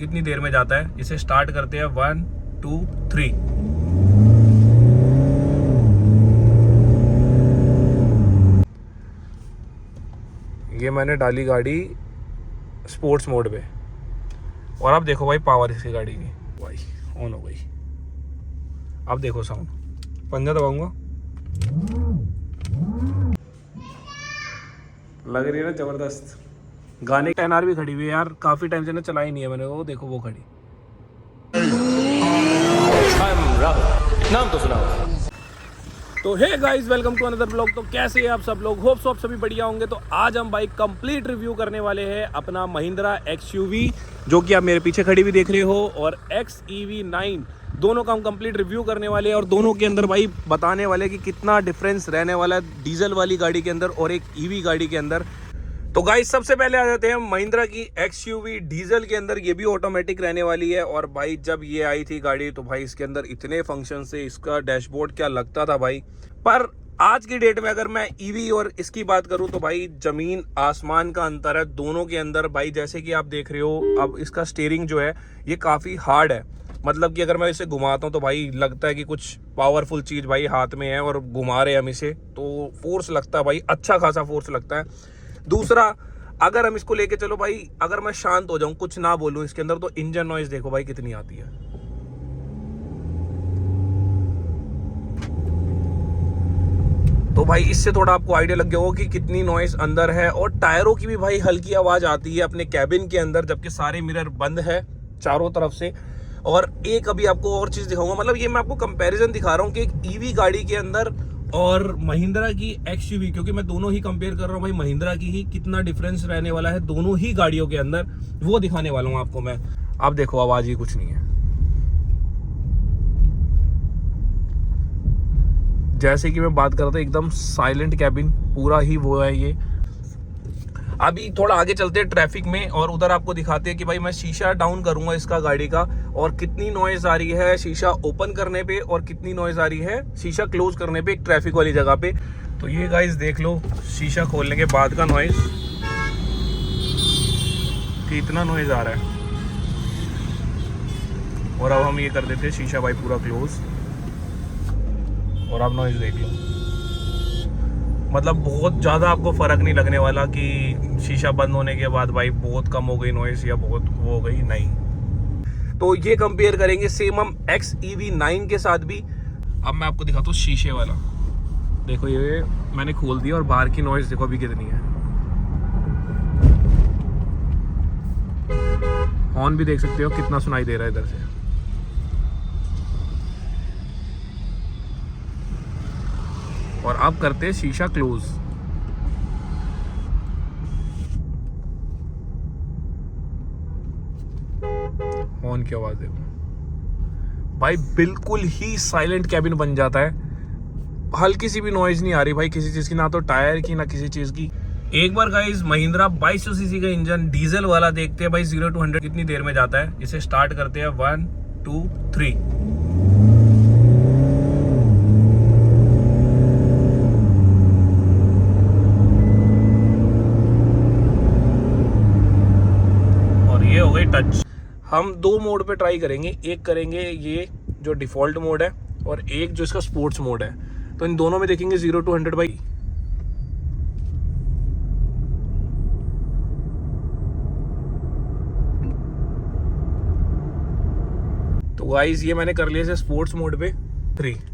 कितनी देर में जाता है। इसे स्टार्ट करते हैं 1 2 3। ये मैंने डाली गाड़ी स्पोर्ट्स मोड पे और अब देखो भाई पावर इसकी गाड़ी की भाई ऑन हो गई। अब देखो साउंड, पंजा दबाऊंगा, लग रही है ना जबरदस्त। गाने की एनआर भी खड़ी हुई है यार, काफी टाइम से ना चलाई नहीं है मैंने। वो देखो वो खड़ी। नाम तो सुनाओ। तो hey guys, welcome to another blog. तो कैसे हैं आप सब लोग? होप सो आप सभी बढ़िया होंगे। तो आज हम बाइक कंप्लीट रिव्यू करने वाले हैं अपना महिंद्रा XUV, जो कि आप मेरे पीछे खड़ी भी देख रहे हो, और XEV9 दोनों का हम कंप्लीट रिव्यू करने वाले हैं। और दोनों के अंदर भाई बताने वाले कि कितना डिफरेंस रहने वाला है डीजल वाली गाड़ी के अंदर और एक ईवी गाड़ी के अंदर। तो गाइस सबसे पहले आ जाते हैं महिंद्रा की XUV डीजल के अंदर। ये भी ऑटोमेटिक रहने वाली है। और भाई जब ये आई थी गाड़ी तो भाई इसके अंदर इतने फंक्शन से, इसका डैशबोर्ड क्या लगता था भाई। पर आज की डेट में अगर मैं ईवी और इसकी बात करूं तो भाई जमीन आसमान का अंतर है दोनों के अंदर भाई। जैसे कि आप देख रहे हो, अब इसका स्टीयरिंग जो है ये काफ़ी हार्ड है। मतलब कि अगर मैं इसे घुमाता हूँ तो भाई लगता है कि कुछ पावरफुल चीज़ भाई हाथ में है और घुमा रहे हैं हम इसे, तो फोर्स लगता है भाई, अच्छा खासा फोर्स लगता है। दूसरा, अगर हम इसको लेके चलो भाई, अगर मैं शांत हो जाऊं, कुछ ना बोलूं इसके अंदर, तो इंजन नॉइज देखो भाई कितनी आती है। तो भाई इससे थोड़ा आपको आइडिया लग गया होगा कि कितनी नॉइज अंदर है। और टायरों की भी भाई हल्की आवाज आती है अपने कैबिन के अंदर, जबकि सारे मिरर बंद है चारों तरफ से। और एक अभी आपको और चीज दिखाऊंगा, मतलब ये मैं आपको कंपैरिजन दिखा रहा हूँ कि एक ईवी गाड़ी के अंदर और महिंद्रा की XUV, क्योंकि मैं दोनों ही कंपेयर कर रहा हूँ भाई, महिंद्रा की ही कितना डिफरेंस रहने वाला है दोनों ही गाड़ियों के अंदर, वो दिखाने वाला हूँ आपको मैं। आप देखो आवाज ही कुछ नहीं है। जैसे कि मैं बात कर रहा था, एकदम साइलेंट कैबिन पूरा ही वो है ये। अभी थोड़ा आगे चलते हैं ट्रैफिक में और उधर आपको दिखाते हैं कि भाई मैं शीशा डाउन करूंगा इसका गाड़ी का और कितनी नॉइज आ रही है शीशा ओपन करने पे और कितनी नॉइज आ रही है शीशा क्लोज करने पे एक ट्रैफिक वाली जगह पे। तो ये गाइस देख लो शीशा खोलने के बाद का नॉइज, कितना नॉइज आ रहा है। और अब हम ये कर देते हैं शीशा भाई पूरा क्लोज, और अब नॉइज देख लो। मतलब बहुत ज़्यादा आपको फ़र्क नहीं लगने वाला कि शीशा बंद होने के बाद भाई बहुत कम हो गई नॉइज़ या बहुत वो हो गई, नहीं। तो ये कंपेयर करेंगे सेम हम XEV9 के साथ भी। अब मैं आपको दिखाता हूँ शीशे वाला। देखो ये मैंने खोल दिया और बाहर की नॉइज़ देखो अभी कितनी है। हॉर्न भी देख सकते हो कितना सुनाई दे रहा है इधर से। और अब करते हैं शीशा क्लोज। हॉर्न की आवाज देखो भाई, बिल्कुल ही साइलेंट कैबिन बन जाता है। हल्की सी भी नॉइज नहीं आ रही भाई किसी चीज की, ना तो टायर की ना किसी चीज की। एक बार गाइस महिंद्रा 2200 सीसी का इंजन डीजल वाला देखते हैं भाई 0 to 100 कितनी देर में जाता है। इसे स्टार्ट करते हैं 1 2 3। हो गई टच। हम दो मोड पे ट्राई करेंगे, एक करेंगे ये जो डिफॉल्ट मोड है और एक जो इसका स्पोर्ट्स मोड है। तो इन दोनों में देखेंगे 0 to 100 भाई। तो गाइस ये मैंने कर लिया इसे स्पोर्ट्स मोड पे 3।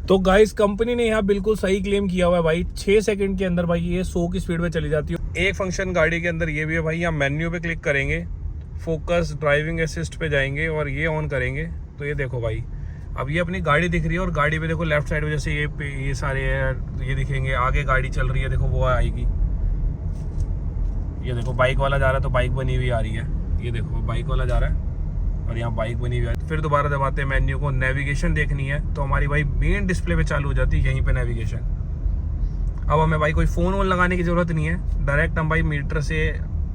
तो गाइस कंपनी ने यहाँ बिल्कुल सही क्लेम किया हुआ है भाई, 6 सेकंड के अंदर भाई ये 100 की स्पीड पे चली जाती है। एक फंक्शन गाड़ी के अंदर ये भी है भाई, यहाँ मेन्यू पे क्लिक करेंगे, फोकस ड्राइविंग असिस्ट पे जाएंगे और ये ऑन करेंगे तो ये देखो भाई अब ये अपनी गाड़ी दिख रही है। और गाड़ी पे देखो लेफ्ट साइड में जैसे ये सारे ये दिखेंगे, आगे गाड़ी चल रही है देखो वो आएगी। ये देखो बाइक वाला जा रहा है तो बाइक बनी हुई आ रही है, ये देखो बाइक वाला जा रहा है और यहाँ बाइक बनी हुई है। फिर दोबारा दबाते हैं मेन्यू को, नेविगेशन देखनी है तो हमारी भाई मेन डिस्प्ले पे चालू हो जाती है यहीं पे नेविगेशन। अब हमें भाई कोई फ़ोन वोन लगाने की ज़रूरत नहीं है, डायरेक्ट हम भाई मीटर से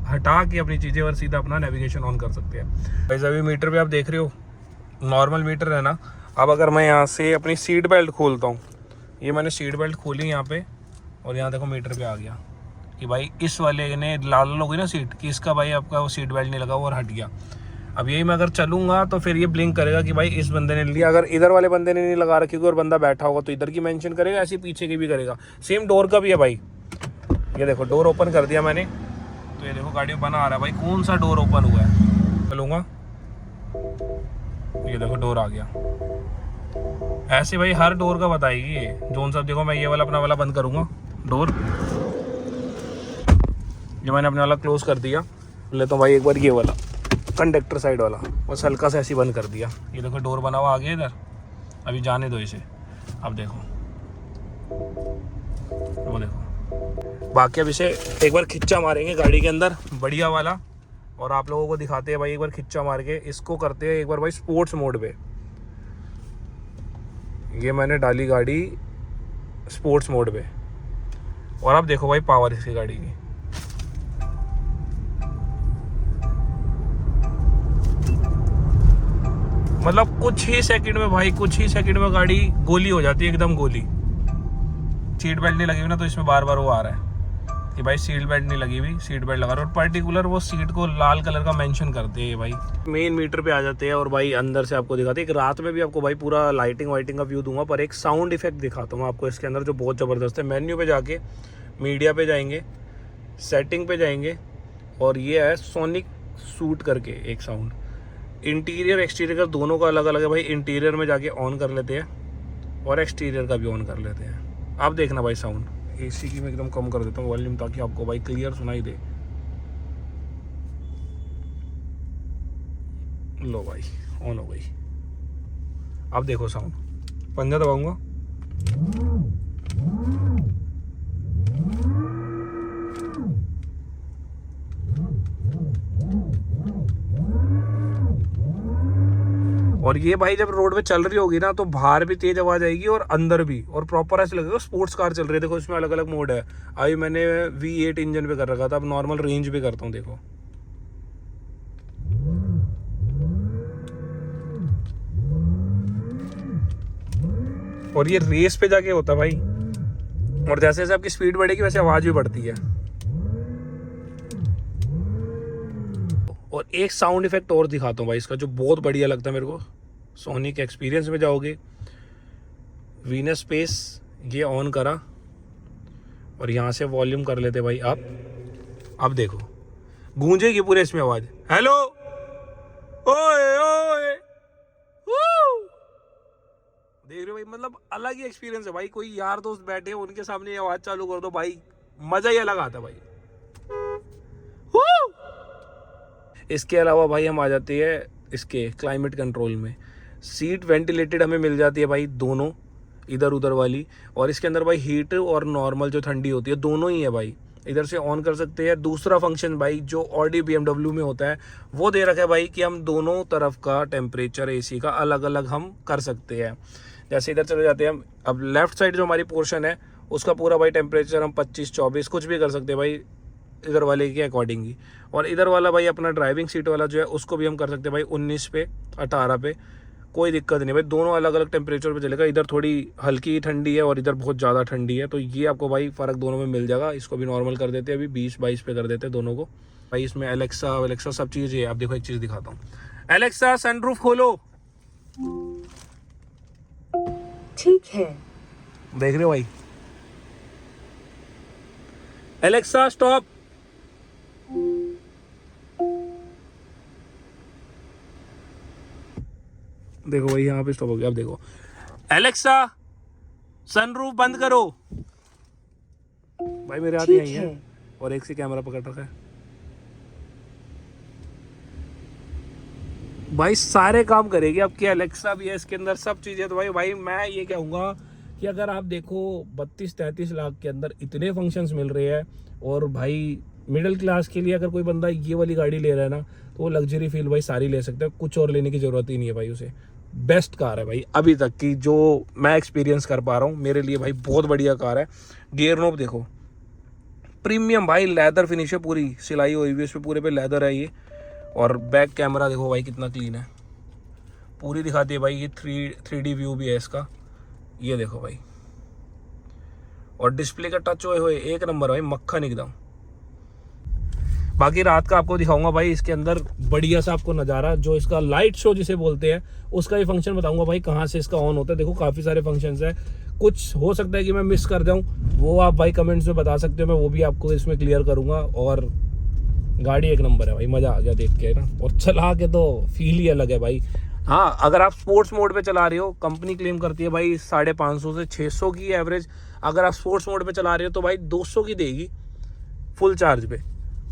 हटा के अपनी चीज़ें और सीधा अपना नेविगेशन ऑन कर सकते हैं। भाई अभी मीटर पे आप देख रहे हो नॉर्मल मीटर है ना। अब अगर मैं यहाँ से अपनी सीट बेल्ट खोलता हूँ, ये मैंने सीट बेल्ट खोली यहाँ पे और यहाँ देखो मीटर पे आ गया कि भाई इस वाले ने लाल होगी ना सीट कि इसका भाई आपका वो सीट बेल्ट नहीं लगा और हट गया। अब यही मैं अगर चलूँगा तो फिर ये ब्लिंक करेगा कि भाई इस बंदे ने लिया। अगर इधर वाले बंदे ने नहीं लगा रखी और बंदा बैठा होगा तो इधर की मेंशन करेगा, ऐसे पीछे की भी करेगा। सेम डोर का भी है भाई। ये देखो डोर ओपन कर दिया मैंने, तो ये देखो गाड़ी में बना आ रहा है भाई कौन सा डोर ओपन हुआ है। चलूँगा, ये देखो डोर आ गया। ऐसे भाई हर डोर का बताएगी ये। जोन साहब देखो, मैं ये वाला अपना वाला बंद करूँगा डोर, ये मैंने अपने वाला क्लोज कर दिया। ले तो भाई एक बार ये वाला कंडक्टर साइड वाला बस हल्का सा ऐसे बंद कर दिया। ये देखो डोर बना हुआ आ गया इधर। अभी जाने दो इसे। अब देखो वो देखो। बाकी अब इसे एक बार खिच्चा मारेंगे गाड़ी के अंदर बढ़िया वाला, और आप लोगों को दिखाते हैं भाई। एक बार खिच्चा मार के इसको करते हैं एक बार भाई स्पोर्ट्स मोड पे। ये मैंने डाली गाड़ी स्पोर्ट्स मोड पे, और अब देखो भाई पावर इसकी गाड़ी की। मतलब कुछ ही सेकंड में भाई, कुछ ही सेकंड में गाड़ी गोली हो जाती है, एकदम गोली। सीट बेल्ट नहीं लगी हुई ना, तो इसमें बार बार वो आ रहा है कि भाई सीट बेल्ट नहीं लगी हुई, सीट बेल्ट लगा रहा है। और पर्टिकुलर वो सीट को लाल कलर का मेंशन करते हैं भाई। मेन मीटर पे आ जाते हैं और भाई अंदर से आपको दिखाते हैं। एक रात में भी आपको भाई पूरा लाइटिंग वाइटिंग का व्यू दूंगा, पर एक साउंड इफेक्ट दिखाता हूँ आपको इसके अंदर जो बहुत ज़बरदस्त है। मेन्यू पे जाके मीडिया पे जाएंगे, सेटिंग पे जाएंगे, और ये है सोनिक सूट करके एक साउंड। इंटीरियर एक्सटीरियर का दोनों का अलग अलग है भाई। इंटीरियर में जाके ऑन कर लेते हैं और एक्सटीरियर का भी ऑन कर लेते हैं। आप देखना भाई साउंड। एसी की मैं एकदम कम कर देता हूँ वॉल्यूम, ताकि आपको भाई क्लियर सुनाई दे। लो भाई ऑन हो गई। अब देखो साउंड, पंजा दबाऊंगा, और ये भाई जब रोड पे चल रही होगी ना तो बाहर भी तेज आवाज आएगी और अंदर भी, और प्रॉपर ऐसे लगेगा स्पोर्ट्स कार चल रही है। देखो इसमें अलग अलग मोड है। अभी मैंने V8 इंजन पे कर रखा था, अब नॉर्मल रेंज पे करता हूँ। देखो और ये रेस पे जाके होता भाई, और जैसे जैसे आपकी स्पीड बढ़ेगी वैसे आवाज भी बढ़ती है। और एक साउंड इफेक्ट और दिखाता हूँ भाई इसका, जो बहुत बढ़िया लगता है मेरे को। सोनिक एक्सपीरियंस में जाओगे, वीनस स्पेस ये ऑन करा, और यहाँ से वॉल्यूम कर लेते भाई आप। अब देखो गूंजेगी पूरे इसमें आवाज। हेलो ओए ओए देख रहे हो भाई, मतलब अलग ही एक्सपीरियंस है भाई। कोई यार दोस्त बैठे उनके सामने ये आवाज चालू कर दो भाई, मजा ही अलग आता भाई। इसके अलावा भाई हम आ जाते हैं इसके क्लाइमेट कंट्रोल में। सीट वेंटिलेटेड हमें मिल जाती है भाई दोनों, इधर उधर वाली। और इसके अंदर भाई हीट और नॉर्मल जो ठंडी होती है दोनों ही है भाई। इधर से ऑन कर सकते हैं। दूसरा फंक्शन भाई जो ऑडी BMW में होता है वो दे रखा है भाई, कि हम दोनों तरफ का टेम्परेचर एसी का अलग अलग हम कर सकते हैं। जैसे इधर चले जाते हैं हम, अब लेफ्ट साइड जो हमारी पोर्शन है उसका पूरा भाई टेम्परेचर हम 25-24 कुछ भी कर सकते हैं भाई, इधर वाले के अकॉर्डिंग ही। और इधर वाला भाई अपना ड्राइविंग सीट वाला जो है उसको भी हम कर सकते हैं भाई 19 पे 18 पे, कोई दिक्कत नहीं भाई। दोनों अलग अलग टेम्परेचर पे चलेगा। इधर थोड़ी हल्की ठंडी है और इधर बहुत ज़्यादा ठंडी है, तो ये आपको भाई फ़र्क दोनों में मिल जाएगा। इसको भी नॉर्मल कर देते हैं, अभी 20-22 पे कर देते हैं दोनों को भाई। इसमें एलेक्सा सब चीज़ है। आप देखो एक चीज़ दिखाता हूँ। एलेक्सा सनरूफ खोलो। ठीक है। देख रहे हो भाई। Alexa stop. देखो भाई यहाँ पे स्टॉप हो गया। अब देखो एलेक्सा सनरूफ बंद करो। भाई मेरे हाथ यही है और एक से कैमरा पकड़ रखा है भाई, सारे काम करेगी आपकी। एलेक्सा भी है इसके अंदर, सब चीज़ें। तो भाई मैं ये कहूँगा कि अगर आप देखो 32-33 लाख के अंदर इतने फंक्शंस मिल रहे हैं, और भाई मिडिल क्लास के लिए अगर कोई बंदा ये वाली गाड़ी ले रहा है ना, तो वो लग्जरी फील भाई सारी ले सकते हैं। कुछ और लेने की ज़रूरत ही नहीं है भाई उसे। बेस्ट कार है भाई अभी तक की जो मैं एक्सपीरियंस कर पा रहा हूँ। मेरे लिए भाई बहुत बढ़िया कार है। गियर नोब देखो, प्रीमियम भाई, लेदर फिनिश है, पूरी सिलाई हुई हुई, इस पे पूरे पे लेदर है ये। और बैक कैमरा देखो भाई कितना क्लीन है, पूरी दिखाती है भाई। ये 3D व्यू भी है इसका, ये देखो भाई। और डिस्प्ले का टच हुए हुए एक नंबर भाई, मक्खन एकदम। बाकी रात का आपको दिखाऊंगा भाई इसके अंदर बढ़िया सा आपको नज़ारा, जो इसका लाइट शो जिसे बोलते हैं उसका भी फंक्शन बताऊंगा भाई, कहाँ से इसका ऑन होता है। देखो काफ़ी सारे फंक्शंस है, कुछ हो सकता है कि मैं मिस कर जाऊं, वो आप भाई कमेंट्स में बता सकते हो, मैं वो भी आपको इसमें क्लियर करूंगा। और गाड़ी एक नंबर है भाई, मज़ा आ गया देख के ना, और चला के तो फील ही अलग है भाई। हाँ, अगर आप स्पोर्ट्स मोड पे चला रहे हो, कंपनी क्लेम करती है भाई 550 से 600 की एवरेज। अगर आप स्पोर्ट्स मोड पे चला रहे हो तो भाई 200 की देगी फुल चार्ज पे।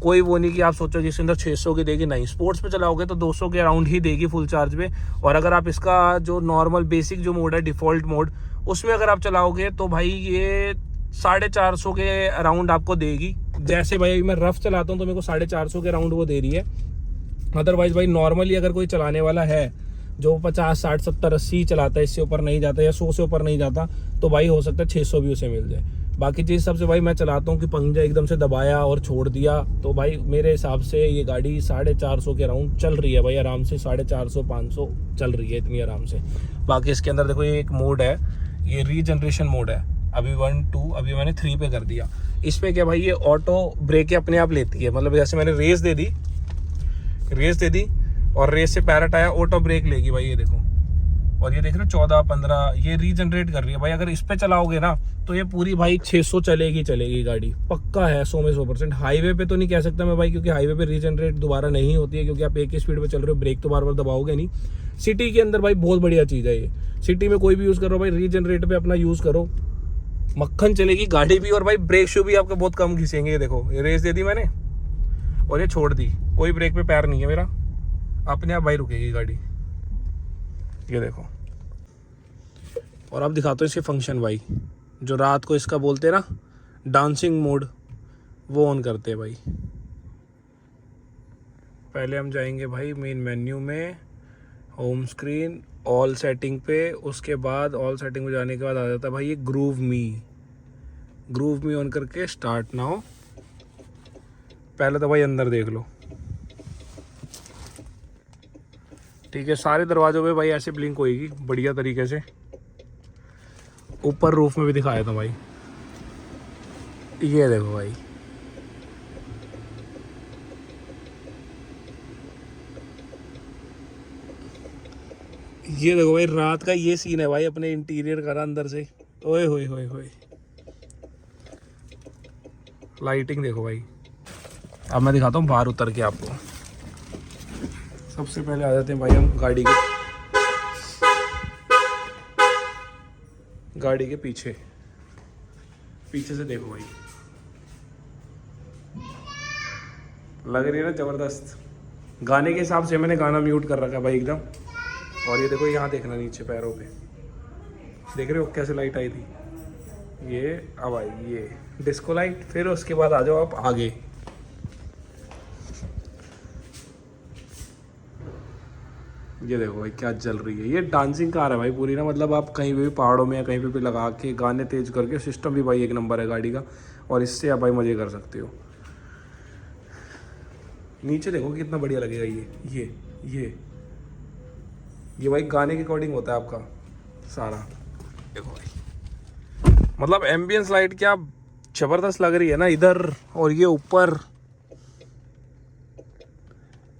कोई वो नहीं कि आप सोचो जिसके अंदर 600 की देगी, नहीं, स्पोर्ट्स पे चलाओगे तो 200 के अराउंड ही देगी फुल चार्ज पे। और अगर आप इसका जो नॉर्मल बेसिक जो मोड है, डिफ़ॉल्ट मोड, उसमें अगर आप चलाओगे तो भाई ये 450 के अराउंड आपको देगी। जैसे भाई मैं रफ चलाता हूँ तो मेरे को 450 के अराउंड वो दे रही है। अदरवाइज भाई नॉर्मली अगर कोई चलाने वाला है जो 50, 60, 70, 80 चलाता है, इससे ऊपर नहीं जाता या 100 से ऊपर नहीं जाता, तो भाई हो सकता है 600 भी उसे मिल जाए। बाकी चीज़ सबसे भाई मैं चलाता हूँ कि पंजा एकदम से दबाया और छोड़ दिया, तो भाई मेरे हिसाब से ये गाड़ी 450 के अराउंड चल रही है भाई, आराम से 450, 500 चल रही है इतनी आराम से। बाकी इसके अंदर देखो ये एक मोड है, ये रीजनरेशन मोड है, अभी 1, 2, अभी मैंने 3 पे कर दिया। इस पर क्या भाई ये ऑटो ब्रेक अपने आप लेती है, मतलब जैसे मैंने रेस दे दी और रेस से पैरेट आया, ऑटो ब्रेक लेगी भाई, ये देखो। और ये देख रहे हो 14, 15 ये रीजनरेट कर रही है भाई। अगर इस पे चलाओगे ना तो ये पूरी भाई 600 चलेगी गाड़ी, पक्का है 100 में 100%। हाईवे पे तो नहीं कह सकता मैं भाई, क्योंकि हाईवे पे रीजनरेट दोबारा नहीं होती है, क्योंकि आप एक ही स्पीड पे चल रहे हो, ब्रेक तो बार बार दबाओगे नहीं। सिटी के अंदर भाई बहुत बढ़िया चीज़ है ये, सिटी में कोई भी यूज़ करो भाई, रीजनरेट पे अपना यूज़ करो, मक्खन चलेगी गाड़ी भी। और भाई ब्रेक शू भी आपके बहुत कम घिसेंगे। ये देखो, ये रेस दे दी मैंने और ये छोड़ दी, कोई ब्रेक पे पैर नहीं है मेरा, अपने आप भाई रुकेगी गाड़ी, ये देखो। और अब दिखाता हूँ इसके फंक्शन भाई, जो रात को इसका बोलते हैं ना डांसिंग मोड, वो ऑन करते हैं भाई। पहले हम जाएंगे भाई मेन मेन्यू में, होम स्क्रीन, ऑल सेटिंग पे, उसके बाद ऑल सेटिंग में जाने के बाद आ जाता है भाई ये ग्रूव मी ऑन करके स्टार्ट नाउ। पहले तो भाई अंदर देख लो, ठीक है, सारे दरवाजों पे भाई ऐसे ब्लिंक होएगी बढ़िया तरीके से। ऊपर रूफ में भी दिखाया था भाई, ये देखो भाई, ये देखो भाई, रात का ये सीन है भाई, अपने इंटीरियर का अंदर से, ओए होए होए होए, लाइटिंग देखो भाई। अब मैं दिखाता हूँ बाहर उतर के आपको। सबसे पहले आ जाते हैं भाई हम गाड़ी के पीछे से देखो भाई, लग रही है ना ज़बरदस्त। गाने के हिसाब से मैंने गाना म्यूट कर रखा है भाई एकदम। और ये देखो, यहाँ देखना नीचे पैरों पे, देख रहे हो कैसे लाइट आई थी, ये अब आई ये डिस्को लाइट। फिर उसके बाद आ जाओ आप आगे, ये देखो भाई क्या चल रही है, ये डांसिंग कार है भाई पूरी ना, मतलब आप कहीं भी पहाड़ों में या कहीं पे लगा के गाने तेज करके, सिस्टम भी भाई एक नंबर है गाड़ी का, और इससे आप भाई मज़े कर सकते हो। नीचे देखो कितना बढ़िया लगेगा ये भाई गाने के अकॉर्डिंग होता है आपका सारा। देखो भाई, मतलब एम्बियंस लाइट क्या ज़बरदस्त लग रही है ना इधर, और ये ऊपर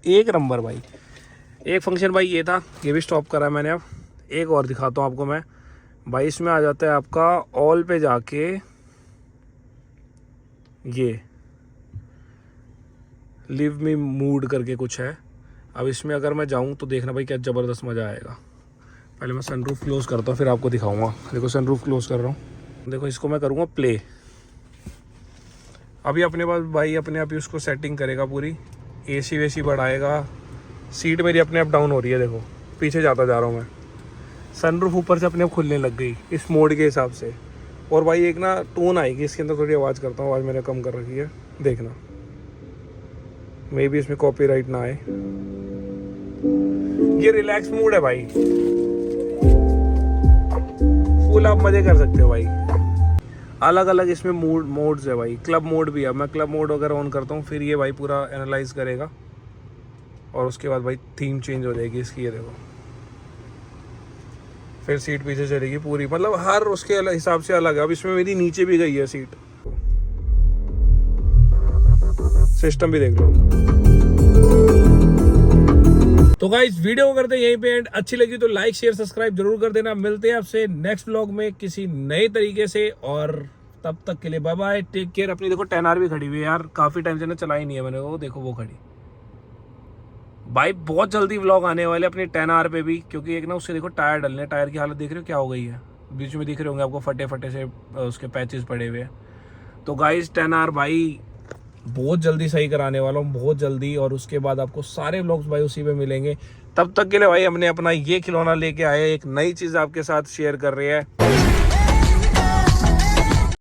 एक नंबर भाई। एक फंक्शन भाई ये था, ये भी स्टॉप करा है मैंने। अब एक और दिखाता हूँ आपको मैं भाई, इसमें आ जाता है आपका ऑल पे जाके ये लिव मी मूड करके कुछ है। अब इसमें अगर मैं जाऊँ तो देखना भाई क्या ज़बरदस्त मज़ा आएगा। पहले मैं सनरूफ क्लोज़ करता हूँ फिर आपको दिखाऊंगा। देखो सनरूफ क्लोज़ कर रहा हूँ, देखो इसको मैं करूँगा प्ले। अभी अपने पास भाई अपने आप ही उसको सेटिंग करेगा पूरी, एसी वेसी बढ़ाएगा। सीट मेरी अपने आप डाउन हो रही है, देखो पीछे जाता जा रहा हूँ मैं। सनरूफ ऊपर से अपने आप खुलने लग गई इस मोड के हिसाब से। और भाई एक ना टोन आएगी इसके अंदर, थोड़ी आवाज़ करता हूँ, आवाज़ मैंने कम कर रखी है, देखना मे भी इसमें कॉपीराइट ना आए। ये रिलैक्स मोड है भाई, फुल आप मज़े कर सकते हो भाई। अलग अलग इसमें मोड्स है भाई, क्लब मोड भी है। मैं क्लब मोड अगर ऑन करता हूँ फिर ये भाई पूरा एनालाइज करेगा, और उसके बाद भाई थीम चेंज हो जाएगी इसकी। ये देखो फिर सीट पीछे चलेगी पूरी, मतलब हर उसके हिसाब से अलग है। अब इसमें मेरी नीचे भी गई है सीट, सिस्टम भी देख लो। तो गाइस वीडियो को करते हैं यहीं पे एंड। अच्छी लगी तो लाइक शेयर सब्सक्राइब जरूर कर देना। मिलते हैं आपसे नेक्स्ट व्लॉग में किसी नए तरीके से, और तब तक के लिए बाय बाय, टेक केयर। अपनी देखो 10R भी खड़ी हुई है यार, काफी टाइम से ना चलाई नहीं है मैंने, वो देखो वो खड़ी भाई। बहुत जल्दी व्लॉग आने वाले अपनी 10R पे भी, क्योंकि एक ना उससे देखो टायर डलने, टायर की हालत देख रहे हो क्या हो गई है, बीच में दिख रहे होंगे आपको फटे फटे से उसके पैचेस पड़े हुए हैं। तो गाइस 10R भाई बहुत जल्दी सही कराने वाला हूँ, बहुत जल्दी, और उसके बाद आपको सारे व्लॉग्स भाई उसी पे मिलेंगे। तब तक के लिए भाई हमने अपना ये खिलौना लेके आए, एक नई चीज़ आपके साथ शेयर कर रहे हैं।